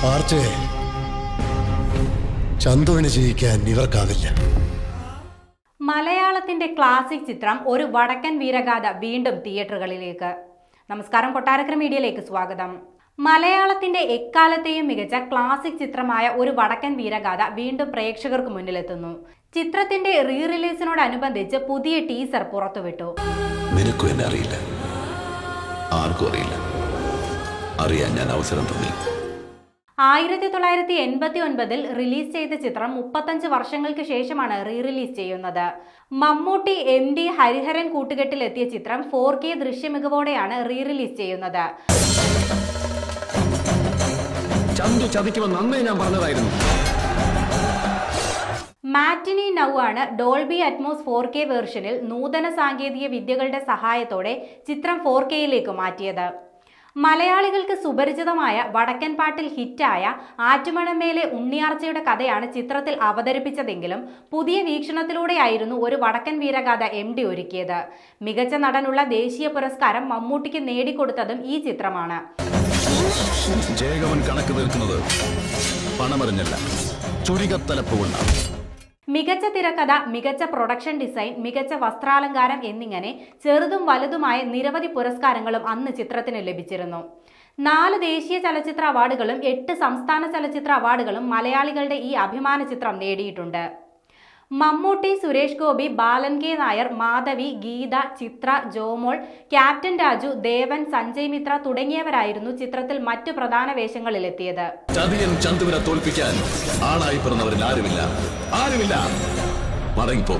ആർച്ചേ, ചന്തുവിന് ജയിക്കാൻ ഇവർക്കാവില്ല. മലയാളത്തിന്റെ ക്ലാസിക് ചിത്രം ഒരു വടക്കൻ വീരഗാഥ വീണ്ടും തിയേറ്ററുകളിലേക്ക്. നമസ്കാരം, കൊട്ടാരക്കര മീഡിയയിലേക്ക് സ്വാഗതം. മലയാളത്തിന്റെ എക്കാലത്തെയും മികച്ച ക്ലാസിക് ചിത്രമായ ഒരു വടക്കൻ വീരഗാഥ വീണ്ടും പ്രേക്ഷകർക്ക് മുന്നിലെത്തുന്നു. ചിത്രത്തിന്റെ റീ റിലീസിനോടനുബന്ധിച്ച് പുതിയ ടീസർ പുറത്തുവിട്ടു. നിനക്കും എന്നെ അറിയില്ല, ആർക്കും അറിയില്ല, അറിയാൻ ഞാൻ അവസരം തന്നി. 1989 റിലീസ് ചെയ്ത ചിത്രം 35 വർഷങ്ങൾക്ക് ശേഷമാണ് റീ റിലീസ് ചെയ്യുന്നത്. മമ്മൂട്ടി, MD ഹരിഹരൻ കൂട്ടുകെട്ടിലെത്തിയ ചിത്രം 4K ദൃശ്യമികവോടെയാണ് റീ റിലീസ് ചെയ്യുന്നത്. മാറ്റിനി നൗ ആണ് ഡോൾബി അറ്റ്മോസ് 4K വേർഷനിൽ നൂതന സാങ്കേതിക വിദ്യകളുടെ സഹായത്തോടെ ചിത്രം 4Kയിലേക്ക് മാറ്റിയത്. മലയാളികൾക്ക് സുപരിചിതമായ വടക്കൻ പാട്ടിൽ ഹിറ്റായ ആറ്റുമണമേലെ ഉണ്ണിയാർച്ചയുടെ കഥയാണ് ചിത്രത്തിൽ അവതരിപ്പിച്ചതെങ്കിലും പുതിയ വീക്ഷണത്തിലൂടെയായിരുന്നു ഒരു വടക്കൻ വീരഗാഥ MD ഒരുക്കിയത്. മികച്ച നടനുള്ള ദേശീയ പുരസ്കാരം മമ്മൂട്ടിക്ക് നേടിക്കൊടുത്തതും ഈ ചിത്രമാണ്. കണക്ക് തീർക്കുന്നത് പണമറിഞ്ഞല്ല, ചുരികത്തലപ്പുകൊണ്ടാണ്. മികച്ച തിരക്കഥ, മികച്ച പ്രൊഡക്ഷൻ ഡിസൈൻ, മികച്ച വസ്ത്രാലങ്കാരം എന്നിങ്ങനെ ചെറുതും വലുതുമായ നിരവധി പുരസ്കാരങ്ങളും അന്ന് ചിത്രത്തിന് ലഭിച്ചിരുന്നു. 4 ദേശീയ ചലച്ചിത്ര അവാർഡുകളും 8 സംസ്ഥാന ചലച്ചിത്ര അവാർഡുകളും മലയാളികളുടെ ഈ അഭിമാന ചിത്രം നേടിയിട്ടുണ്ട്. മമ്മൂട്ടി, സുരേഷ് ഗോപി, ബാലൻ K നായർ, മാധവി, ഗീത, ചിത്ര, ജോമോൾ, ക്യാപ്റ്റൻ രാജു, ദേവൻ, സഞ്ജയ് മിത്ര തുടങ്ങിയവരായിരുന്നു ചിത്രത്തിൽ മറ്റു പ്രധാന വേഷങ്ങളിലെത്തിയത്. ചന്തുവിനെ തോൽപ്പിക്കാൻ ആളായി പിറന്നവരിൽ ആരുമില്ല. മടങ്ങിപ്പോ.